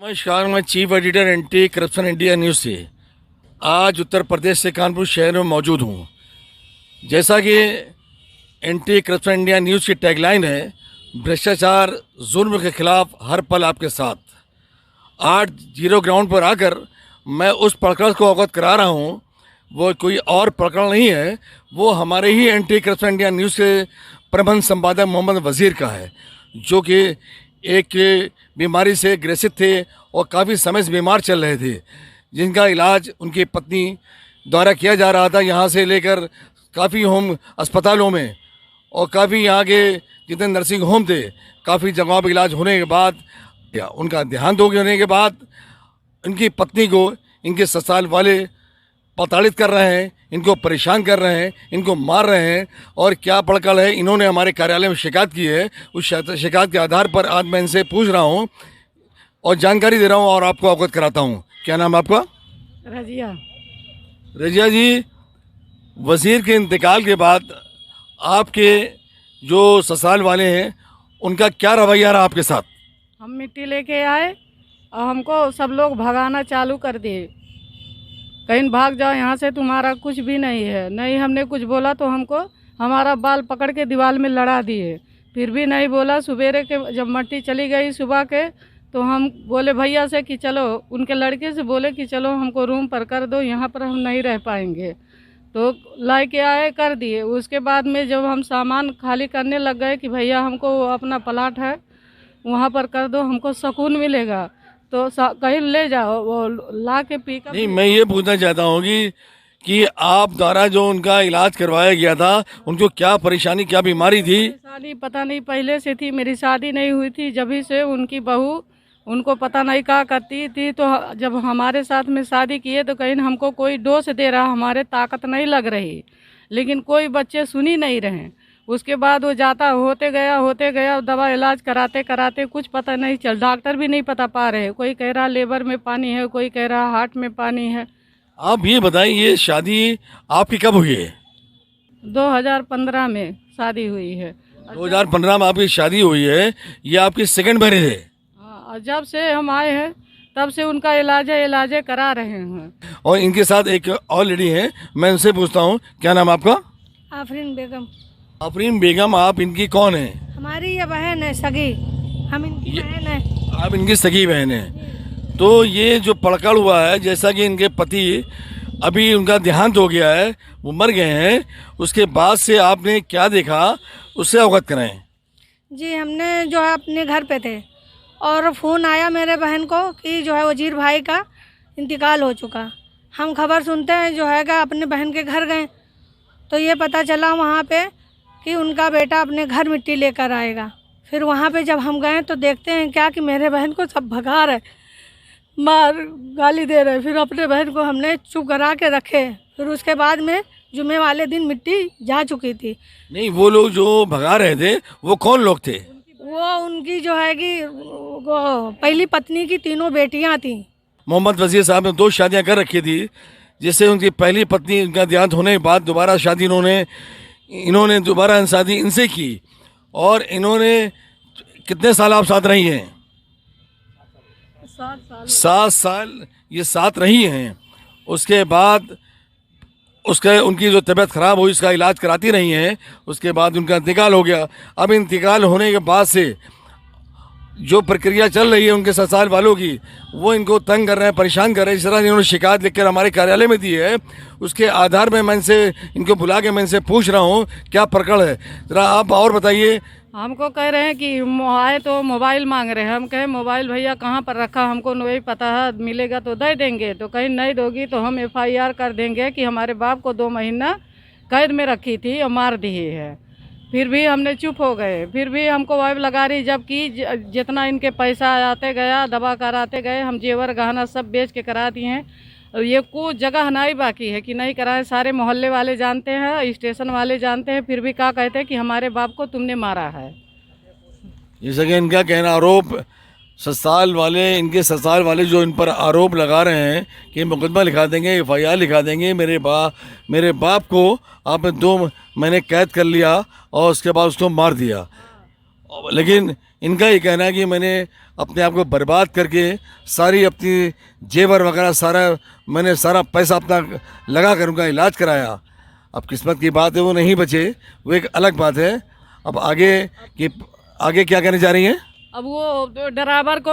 नमस्कार, मैं chief editor anti corruption India news से आज उत्तर प्रदेश से कानपुर शहर में मौजूद हूँ। जैसा कि एंटी करप्शन इंडिया न्यूज़ की टैगलाइन है, भ्रष्टाचार जुर्म के खिलाफ हर पल आपके साथ। आज जीरो ग्राउंड पर आकर मैं उस प्रकरण को अवगत करा रहा हूँ। वो कोई और प्रकरण नहीं है, वो हमारे ही एंटी करप्शन इंडिया न्यूज़ के प्रबंध संपादक मोहम्मद वज़ीर का है, जो कि एक बीमारी से ग्रसित थे और काफ़ी समय से बीमार चल रहे थे, जिनका इलाज उनकी पत्नी द्वारा किया जा रहा था। यहाँ से लेकर काफ़ी होम अस्पतालों में और काफ़ी यहाँ के जितने नर्सिंग होम थे, काफ़ी जगहों पर इलाज होने के बाद या उनका देहांत होने के बाद उनकी पत्नी को इनके ससुराल वाले प्रताड़ित कर रहे हैं, इनको परेशान कर रहे हैं, इनको मार रहे हैं। और क्या प्रकरण है, इन्होंने हमारे कार्यालय में शिकायत की है। उस शिकायत के आधार पर आज मैं इनसे पूछ रहा हूं और जानकारी दे रहा हूं और आपको अवगत कराता हूं। क्या नाम है आपका? रजिया। रजिया जी, वज़ीर के इंतकाल के बाद आपके जो ससुराल वाले हैं, उनका क्या रवैया रहा आपके साथ? हम मिट्टी लेके आए और हमको सब लोग भगाना चालू कर दिए, कहीं भाग जाओ यहाँ से, तुम्हारा कुछ भी नहीं है। नहीं हमने कुछ बोला तो हमको हमारा बाल पकड़ के दीवार में लड़ा दिए, फिर भी नहीं बोला। सवेरे के जब मट्टी चली गई सुबह के, तो हम बोले भैया से कि चलो, उनके लड़के से बोले कि चलो हमको रूम पर कर दो, यहाँ पर हम नहीं रह पाएंगे। तो ला के आए, कर दिए। उसके बाद में जब हम सामान खाली करने लग गए कि भैया हमको अपना प्लाट है वहाँ पर कर दो, हमको सुकून मिलेगा, तो कहीं ले जाओ, वो ला के पिकअप। नहीं, मैं ये पूछना चाहता हूँ कि आप द्वारा जो उनका इलाज करवाया गया था, उनको क्या परेशानी, क्या बीमारी थी? परेशानी पता नहीं पहले से थी, मेरी शादी नहीं हुई थी जब ही से उनकी बहू उनको पता नहीं क्या करती थी। तो जब हमारे साथ में शादी किए तो कहीं हमको कोई डोज दे रहा, हमारे ताकत नहीं लग रही, लेकिन कोई बच्चे सुन ही नहीं रहे। उसके बाद वो जाता होते गया दवा इलाज कराते कराते कुछ पता नहीं चल, डॉक्टर भी नहीं पता पा रहे। कोई कह रहा लेबर में पानी है, कोई कह रहा हार्ट में पानी है। आप ये बताइए, ये शादी आपकी कब हुई है? 2015 में शादी हुई है। 2015 में आपकी शादी हुई है, ये आपकी सेकंड मैरिज है? हाँ, और जब से हम आए हैं तब से उनका इलाज करा रहे हैं। और इनके साथ एक और लेडी है, मैं उनसे पूछता हूँ, क्या नाम है आपका? आफरीन बेगम। आफरीन बेगम, आप इनकी कौन है? हमारी ये बहन है सगी, हम इनकी बहन है। आप इनकी सगी बहन है। तो ये जो पड़कड़ हुआ है, जैसा कि इनके पति अभी उनका देहांत हो गया है, वो मर गए हैं, उसके बाद से आपने क्या देखा, उससे अवगत कराएं। जी, हमने जो है अपने घर पे थे और फ़ोन आया मेरे बहन को कि जो है वजीर भाई का इंतकाल हो चुका। हम खबर सुनते हैं जो है कि अपने बहन के घर गए, तो ये पता चला वहाँ पे कि उनका बेटा अपने घर मिट्टी लेकर आएगा। फिर वहाँ पे जब हम गए तो देखते हैं क्या कि मेरे बहन को सब भगा रहे, मार गाली दे रहे। फिर अपने बहन को हमने चुप करा के रखे। फिर उसके बाद में जुम्मे वाले दिन मिट्टी जा चुकी थी। नहीं, वो लोग जो भगा रहे थे वो कौन लोग थे? वो उनकी जो है कि वो पहली पत्नी की तीनों बेटियां थी। मोहम्मद वज़ीर साहब ने 2 शादियां कर रखी थी, जिससे उनकी पहली पत्नी, उनका देहांत होने के बाद दोबारा शादी इन्होंने दोबारा शादी इनसे की। और इन्होंने कितने साल आप साथ रही हैं? 7 साल ये साथ रही हैं। उसके बाद उनकी जो तबीयत ख़राब हुई, उसका इलाज कराती रही हैं। उसके बाद उनका इंतकाल हो गया। अब इंतकाल होने के बाद से जो प्रक्रिया चल रही है उनके ससुराल वालों की, वो इनको तंग कर रहे हैं, परेशान कर रहे हैं। जिस तरह इन्होंने शिकायत लिखकर हमारे कार्यालय में दी है, उसके आधार में मैं इनसे, इनको बुला के मैं इनसे पूछ रहा हूँ क्या प्रकरण है। ज़रा आप और बताइए। हमको कह रहे हैं कि आए तो मोबाइल मांग रहे हैं। हम कहे मोबाइल भैया कहाँ पर रखा, हमको नहीं पता है, मिलेगा तो दे देंगे। तो कहीं नहीं दोगी तो हम FIR कर देंगे कि हमारे बाप को 2 महीना कैद में रखी थी और मार दी है। फिर भी हमने चुप हो गए। फिर भी हमको वाइब लगा रही, जबकि जितना इनके पैसा आते गया, दवा कराते गए, हम जेवर गहना सब बेच के करा दिए हैं। और ये कुछ जगह नहीं बाकी है कि नहीं कराए। सारे मोहल्ले वाले जानते हैं, स्टेशन वाले जानते हैं, फिर भी क्या कहते हैं कि हमारे बाप को तुमने मारा है। जैसा कि इनका कहना, आरोप इनके ससुराल वाले जो इन पर आरोप लगा रहे हैं कि मुकदमा लिखा देंगे, FIR लिखा देंगे, मेरे बाप को आपने 2 महीने कैद कर लिया और उसके बाद उसको मार दिया। लेकिन इनका ये कहना है कि मैंने अपने आप को बर्बाद करके सारी अपनी जेवर वगैरह मैंने सारा पैसा अपना लगा कर उनका इलाज कराया। अब किस्मत की बात है वो नहीं बचे, वो एक अलग बात है। अब आगे क्या कहने जा रही हैं? अब वो ड्राइवर को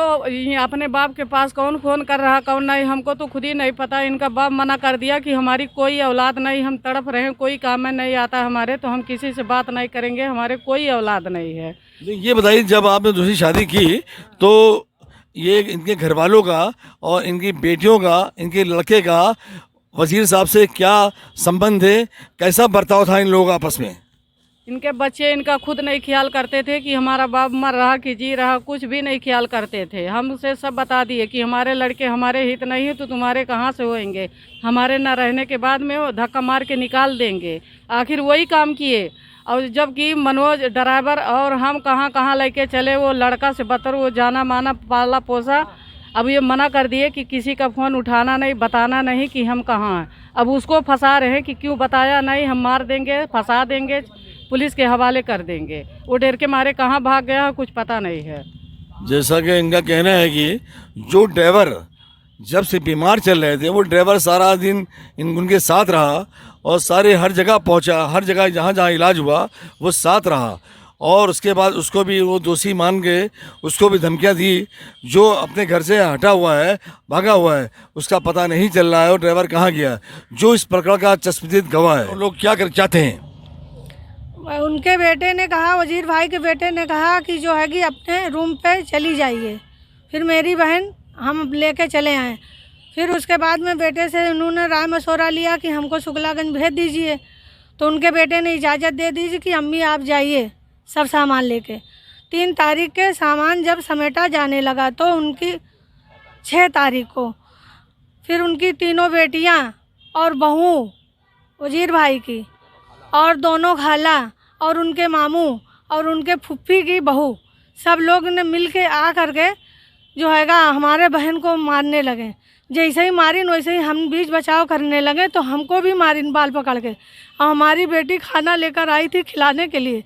अपने बाप के पास कौन फ़ोन कर रहा कौन नहीं, हमको तो खुद ही नहीं पता। इनका बाप मना कर दिया कि हमारी कोई औलाद नहीं, हम तड़प रहे हैं, कोई काम में नहीं आता हमारे, तो हम किसी से बात नहीं करेंगे, हमारे कोई औलाद नहीं है। ये बताइए, जब आपने दूसरी शादी की तो ये इनके घर वालों का और इनकी बेटियों का, इनके लड़के का वजीर साहब से क्या संबंध है? कैसा बर्ताव था इन लोगों का आपस में? इनके बच्चे इनका खुद नहीं ख्याल करते थे कि हमारा बाप मर रहा कि जी रहा, कुछ भी नहीं ख्याल करते थे। हम उसे सब बता दिए कि हमारे लड़के हमारे हित नहीं है तो तुम्हारे कहाँ से होंगे, हमारे न रहने के बाद में वो धक्का मार के निकाल देंगे। आखिर वही काम किए। और जबकि मनोज ड्राइवर और हम कहाँ कहाँ लेके चले, वो लड़का से बदतर वो जाना माना पाला पोसा। अब ये मना कर दिए कि किसी का फ़ोन उठाना नहीं, बताना नहीं कि हम कहाँ हैं। अब उसको फंसा रहे हैं कि क्यों बताया नहीं, हम मार देंगे, फंसा देंगे, पुलिस के हवाले कर देंगे। वो डर के मारे कहाँ भाग गया कुछ पता नहीं है। जैसा कि इनका कहना है कि जो ड्राइवर जब से बीमार चल रहे थे, वो ड्राइवर सारा दिन उनके साथ रहा और सारे हर जगह पहुंचा, हर जगह जहां जहां इलाज हुआ वो साथ रहा। और उसके बाद उसको भी वो दोषी मान के उसको भी धमकियां दी। जो अपने घर से हटा हुआ है, भागा हुआ है, उसका पता नहीं चल रहा है और ड्राइवर कहाँ गया, जो इस प्रकार का चश्मदीद गवाह है। लोग क्या कर चाहते हैं? उनके बेटे ने कहा, वजीर भाई के बेटे ने कहा कि जो है कि अपने रूम पे चली जाइए। फिर मेरी बहन हम लेके चले आए। फिर उसके बाद में बेटे से उन्होंने राय मशवरा लिया कि हमको शुक्लागंज भेज दीजिए। तो उनके बेटे ने इजाज़त दे दी कि अम्मी आप जाइए सब सामान लेके। 3 तारीख के सामान जब समेटा जाने लगा तो उनकी 6 तारीख को फिर उनकी तीनों बेटियां और बहू वजीर भाई की और दोनों खाला और उनके मामू और उनके फुफ्फी की बहू, सब लोग ने मिल के आ करके जो हैगा हमारे बहन को मारने लगे। जैसे ही मारिन वैसे ही हम बीच बचाव करने लगे तो हमको भी मारिन बाल पकड़ के। और हमारी बेटी खाना लेकर आई थी खिलाने के लिए,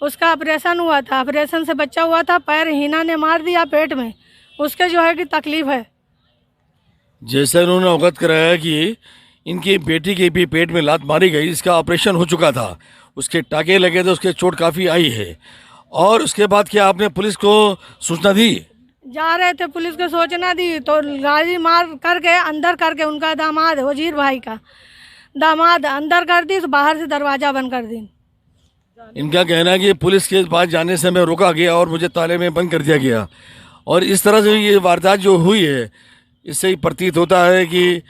उसका ऑपरेशन हुआ था, ऑपरेशन से बच्चा हुआ था, पैर हीना ने मार दिया पेट में, उसके जो है कि तकलीफ है। जैसे उन्होंने अवगत कराया कि इनकी बेटी के भी पेट में लात मारी गई, इसका ऑपरेशन हो चुका था, उसके टाके लगे थे, उसके चोट काफ़ी आई है। और उसके बाद क्या आपने पुलिस को सूचना दी? जा रहे थे पुलिस को सूचना दी तो गाड़ी मार करके अंदर करके उनका दामाद वजीर भाई का दामाद अंदर कर दी तो बाहर से दरवाज़ा बंद कर दी। इनका कहना है कि पुलिस के पास जाने से मैं रोका गया और मुझे ताले में बंद कर दिया गया। और इस तरह से ये वारदात जो हुई है, इससे ही प्रतीत होता है कि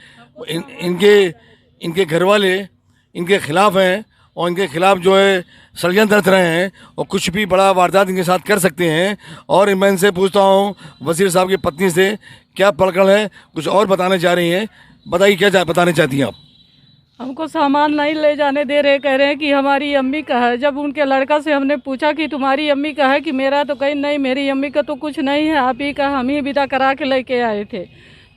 इनके घर वाले इनके खिलाफ हैं और इनके खिलाफ जो है षड्यंत्र रच रहे हैं और कुछ भी बड़ा वारदात इनके साथ कर सकते हैं। और मैं इनसे पूछता हूँ, वजीर साहब की पत्नी से, क्या पकड़ है, कुछ और बताने जा रही हैं? बताइए क्या बताना चाहती हैं आप? हमको सामान नहीं ले जाने दे रहे, कह रहे हैं कि हमारी अम्मी का है। जब उनके लड़का से हमने पूछा कि तुम्हारी अम्मी का है, कि मेरा तो कहीं नहीं, मेरी अम्मी का तो कुछ नहीं है, आप ही का, हम ही विदा करा के लेके आए थे।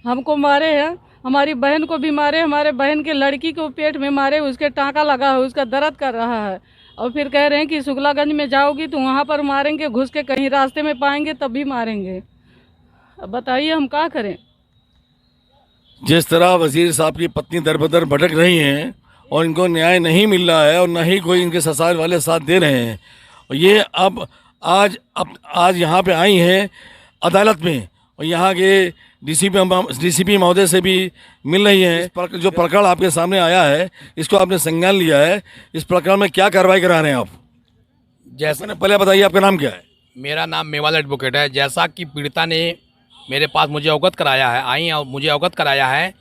हमको मारे हैं, हमारी बहन को भी मारे, हमारे बहन के लड़की को पेट में मारे, उसके टाँका लगा है, उसका दर्द कर रहा है। और फिर कह रहे हैं कि शुक्लागंज में जाओगी तो वहाँ पर मारेंगे, घुस के कहीं रास्ते में पाएंगे तब भी मारेंगे। अब बताइए हम क्या करें? जिस तरह वजीर साहब की पत्नी दर बदर भटक रही हैं और इनको न्याय नहीं मिल रहा है और ना ही कोई इनके ससुराल वाले साथ दे रहे हैं, और ये अब आज यहाँ पे आई हैं अदालत में और यहाँ के डीसीपी महोदय से भी मिल रही हैं। जो प्रकरण आपके सामने आया है, इसको आपने संज्ञान लिया है, इस प्रकरण में क्या कार्रवाई करा रहे हैं आप? जैसा पहले बताइए आपका नाम क्या है? मेरा नाम मेवाल एडवोकेट है। जैसा कि पीड़िता ने मेरे पास मुझे अवगत कराया है, आई और मुझे अवगत कराया है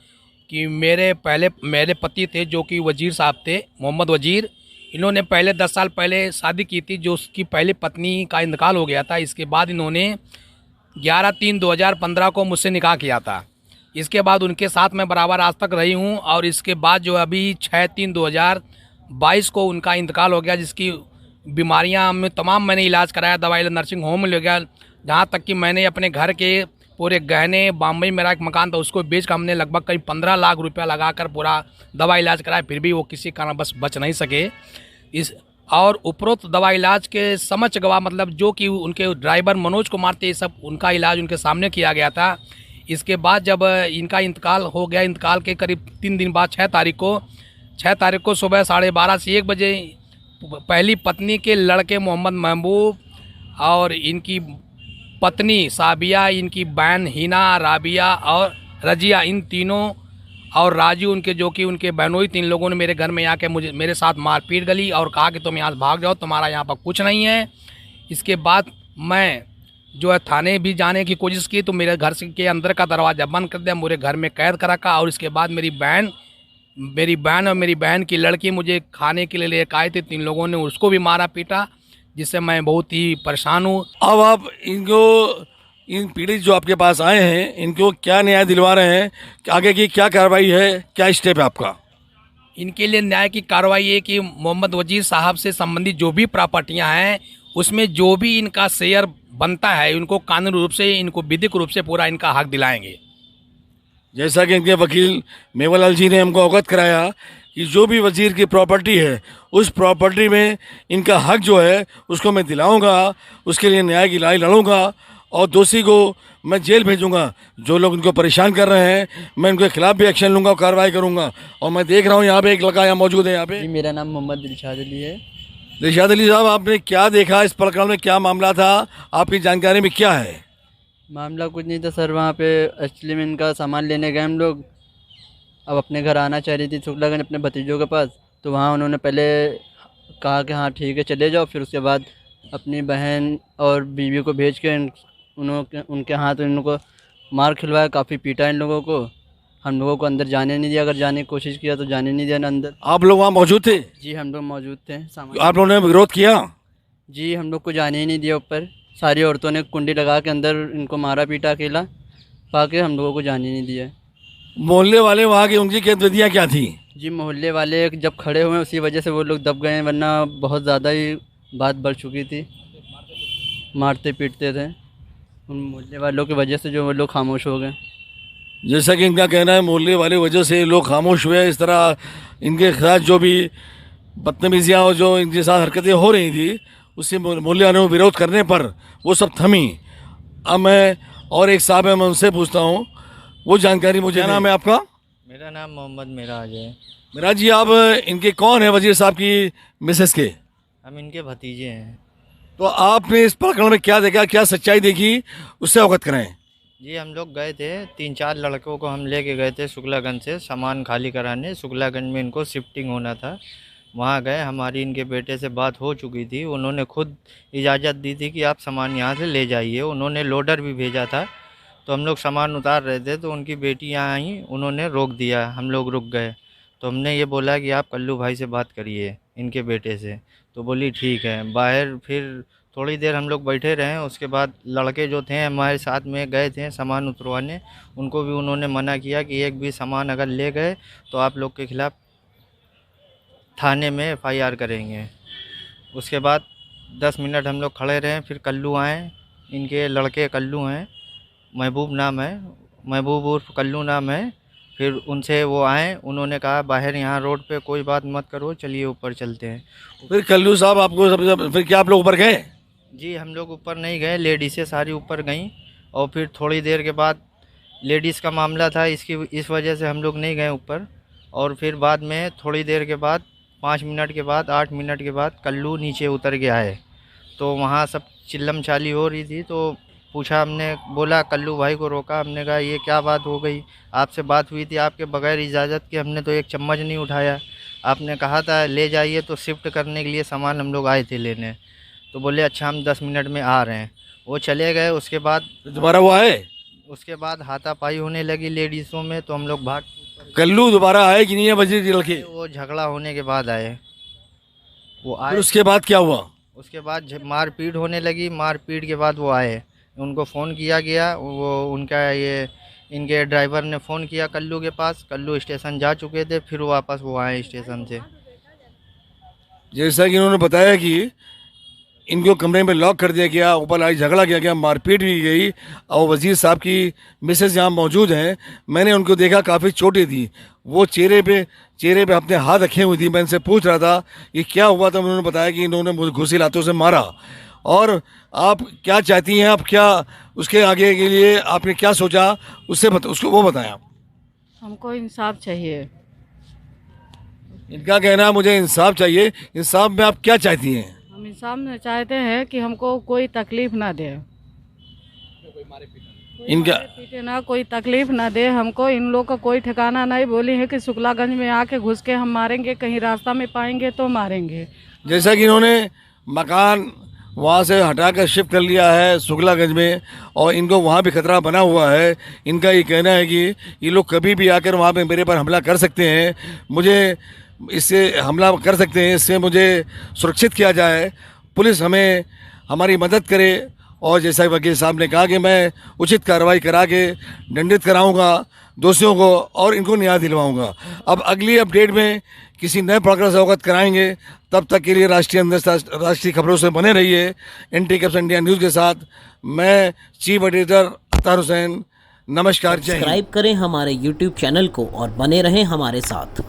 कि मेरे पति थे जो कि वजीर साहब थे, मोहम्मद वजीर। इन्होंने पहले 10 साल पहले शादी की थी, जो उसकी पहली पत्नी का इंतकाल हो गया था। इसके बाद इन्होंने 11/3/2015 को मुझसे निकाह किया था। इसके बाद उनके साथ मैं बराबर आज तक रही हूँ। और इसके बाद जो अभी 6/3/2022 को उनका इंतकाल हो गया, जिसकी बीमारियाँ में तमाम मैंने इलाज कराया, दवाई नर्सिंग होम में ले गया। जहाँ तक कि मैंने अपने घर के पूरे गहने, बम्बई मेरा एक मकान था, उसको बेच कर हमने लगभग करीब 15 लाख रुपया लगाकर पूरा दवा इलाज कराया, फिर भी वो किसी कारण बस बच नहीं सके। और उपरोक्त दवा इलाज के समक्ष गवाह, मतलब जो कि उनके ड्राइवर मनोज कुमार थे, ये सब उनका इलाज उनके सामने किया गया था। इसके बाद जब इनका इंतकाल हो गया, इंतकाल के करीब 3 दिन बाद 6 तारीख को सुबह 12:30 से 1 बजे पहली पत्नी के लड़के मोहम्मद महबूब और इनकी पत्नी साबिया, इनकी बहन हिना, राबिया और रजिया, इन तीनों और राजू उनके, जो कि उनके बहनोई, 3 लोगों ने मेरे घर में आके मेरे साथ मारपीट गली और कहा कि तुम यहाँ से भाग जाओ, तुम्हारा यहाँ पर कुछ नहीं है। इसके बाद मैं जो है थाने भी जाने की कोशिश की तो मेरे घर के अंदर का दरवाज़ा बंद कर दिया, मुझे घर में कैद कर रखा। और इसके बाद मेरी बहन और मेरी बहन की लड़की मुझे खाने के लिए लेकर आए थे, 3 लोगों ने उसको भी मारा पीटा, जिससे मैं बहुत ही परेशान हूँ। अब आप इन पीड़ित जो आपके पास आए हैं, इनको क्या न्याय दिलवा रहे हैं? आगे की क्या कार्रवाई है, क्या स्टेप है आपका? इनके लिए न्याय की कार्रवाई है कि मोहम्मद वजीर साहब से संबंधित जो भी प्रॉपर्टियां हैं, उसमें जो भी इनका शेयर बनता है, उनको कानूनी रूप से, इनको विधिक रूप से पूरा इनका हक दिलाएंगे। जैसा कि इनके वकील मेवालाल जी ने हमको अवगत कराया कि जो भी वजीर की प्रॉपर्टी है, उस प्रॉपर्टी में इनका हक जो है उसको मैं दिलाऊंगा, उसके लिए न्याय की लड़ाई लड़ूंगा और दोषी को मैं जेल भेजूंगा। जो लोग इनको परेशान कर रहे हैं, मैं उनके खिलाफ भी एक्शन लूंगा, कार्रवाई करूंगा। और मैं देख रहा हूँ यहाँ पे एक लड़का यहाँ मौजूद है। यहाँ पे जी, मेरा नाम मोहम्मद दिलशाद अली है। दिलशाद अली साहब, आपने क्या देखा इस प्रकरण में, क्या मामला था, आपकी जानकारी में क्या है? मामला कुछ नहीं था सर, वहाँ पे एक्चुअली में इनका सामान लेने गए हम लोग। अब अपने घर आना चाह रही थी शुक्लागंज अपने भतीजों के पास, तो वहाँ उन्होंने पहले कहा कि हाँ ठीक है चले जाओ, फिर उसके बाद अपनी बहन और बीवी को भेज के उनके हाथ इनको मार खिलवाया, काफ़ी पीटा इन लोगों को। हम लोगों को अंदर जाने नहीं दिया, अगर जाने की कोशिश किया तो जाने नहीं दिया ना अंदर। आप लोग वहाँ मौजूद थे? जी हम लोग मौजूद थे। सामान आप लोगों ने विरोध किया? जी हम लोग को जाने ही नहीं दिया ऊपर। सारी औरतों ने कुंडी लगा के अंदर इनको मारा पीटा अकेला, पाके हम लोगों को जाने नहीं दिया। मोहल्ले वाले वहाँ की, उनकी गतिविधियाँ क्या थी? जी मोहल्ले वाले जब खड़े हुए उसी वजह से वो लोग दब गए, वरना बहुत ज़्यादा ही बात बढ़ चुकी थी, मारते पीटते थे। उन मोहल्ले वालों की वजह से जो वो लोग खामोश हो गए। जैसा कि इनका कहना है, मोहल्ले वाले वजह से लोग खामोश हुए। इस तरह इनके खिलाफ जो भी बदतमीजियाँ और जो इनके साथ हरकतें हो रही थी, उससे मोहल्ले वालों को विरोध करने पर वो सब थमी। अब मैं और एक साहब है, मैं उनसे पूछता हूँ, वो जानकारी मुझे। क्या नाम है आपका? मेरा नाम मोहम्मद मिराज है। मिराज जी, आप इनके कौन है, वजीर साहब की मिसेस के? हम इनके भतीजे हैं। तो आपने इस प्रकरण में क्या देखा, क्या सच्चाई देखी, उससे अवगत कराएं। जी हम लोग गए थे, 3-4 लड़कों को हम लेके गए थे शुक्लागंज से सामान खाली कराने। शुक्लागंज में इनको शिफ्टिंग होना था, वहाँ गए। हमारी इनके बेटे से बात हो चुकी थी, उन्होंने खुद इजाज़त दी थी कि आप सामान यहाँ से ले जाइए। उन्होंने लोडर भी भेजा था, तो हम लोग सामान उतार रहे थे तो उनकी बेटी यहाँ आई, उन्होंने रोक दिया, हम लोग रुक गए। तो हमने ये बोला कि आप कल्लू भाई से बात करिए इनके बेटे से, तो बोली ठीक है। बाहर फिर थोड़ी देर हम लोग बैठे रहे, उसके बाद लड़के जो थे हमारे साथ में गए थे सामान उतरवाने, उनको भी उन्होंने मना किया कि एक भी सामान अगर ले गए तो आप लोग के खिलाफ़ थाने में FIR करेंगे। उसके बाद 10 मिनट हम लोग खड़े रहे, फिर कल्लू आए, इनके लड़के कल्लू हैं, महबूब नाम है, महबूब उर्फ कल्लू नाम है। फिर उनसे वो आए, उन्होंने कहा बाहर यहाँ रोड पे कोई बात मत करो, चलिए ऊपर चलते हैं। फिर कल्लू साहब आपको फिर क्या आप लोग ऊपर गए? जी हम लोग ऊपर नहीं गए, लेडीज़ें सारी ऊपर गईं। और फिर थोड़ी देर के बाद लेडीज़ का मामला था, इस वजह से हम लोग नहीं गए ऊपर। और फिर बाद में थोड़ी देर के बाद 5 मिनट के बाद 8 मिनट के बाद कल्लू नीचे उतर के आए, तो वहाँ सब चिल्लम चाली हो रही थी। तो पूछा, हमने बोला, कल्लू भाई को रोका, हमने कहा ये क्या बात हो गई, आपसे बात हुई थी आपके बगैर इजाज़त के, हमने तो एक चम्मच नहीं उठाया, आपने कहा था ले जाइए, तो शिफ्ट करने के लिए सामान हम लोग आए थे लेने। तो बोले अच्छा हम 10 मिनट में आ रहे हैं। वो चले गए। उसके बाद दोबारा वो आए? उसके बाद हाथापाई होने लगी लेडीज़ों में, तो हम लोग भाग। कल्लू दोबारा आए कि नहीं है वजीर जी लड़के? वो झगड़ा होने के बाद आए, वो आए। फिर उसके बाद क्या हुआ? उसके बाद मारपीट होने लगी, मारपीट के बाद वो आए, उनको फ़ोन किया गया, वो उनका ये इनके ड्राइवर ने फ़ोन किया कल्लू के पास, कल्लू स्टेशन जा चुके थे, फिर वापस वो आए स्टेशन से। जैसा कि उन्होंने बताया कि इनको कमरे में लॉक कर दिया गया, ऊपर आई झगड़ा किया गया, मारपीट भी गई, और वजीर साहब की मिसेस यहाँ मौजूद हैं। मैंने उनको देखा, काफ़ी चोटें थी, वो चेहरे पे चेहरे पे अपने हाथ रखे हुई थी। मैं इनसे पूछ रहा था कि क्या हुआ था, उन्होंने बताया कि इन्होंने मुझे घुसी लातों से मारा। और आप क्या चाहती हैं, आप क्या उसके आगे के लिए आपने क्या सोचा, उसको वो बताएं आप। हमको इंसाफ चाहिए। इनका कहना है मुझे इंसाफ चाहिए। इंसाफ में आप क्या चाहती हैं? हम इंसाफ में चाहते हैं कि हमको कोई तकलीफ ना दे, इनका पीटे ना, कोई तकलीफ ना दे हमको। इन लोग का कोई ठिकाना नहीं। बोली है कि शुक्लागंज में आके घुस के हम मारेंगे, कहीं रास्ता में पाएंगे तो मारेंगे। जैसा कि इन्होंने मकान वहाँ से हटाकर शिफ्ट कर लिया है शुक्लागंज में, और इनको वहाँ भी खतरा बना हुआ है। इनका ये कहना है कि ये लोग कभी भी आकर वहाँ पे मेरे पर हमला कर सकते हैं, मुझे इससे हमला कर सकते हैं, इससे मुझे सुरक्षित किया जाए, पुलिस हमें हमारी मदद करे। और जैसा वकील साहब ने कहा कि मैं उचित कार्रवाई करा के दंडित कराऊंगा दोषियों को और इनको न्याय दिलवाऊंगा। अब अगली अपडेट में किसी नए प्रकरण से अवगत कराएंगे। तब तक के लिए राष्ट्रीय खबरों से बने रहिए एंटी करप्शन इंडिया न्यूज़ के साथ। मैं चीफ एडिटर अख्तर हुसैन, नमस्कार, जय हिंद। सब्सक्राइब करें हमारे YouTube चैनल को और बने रहें हमारे साथ।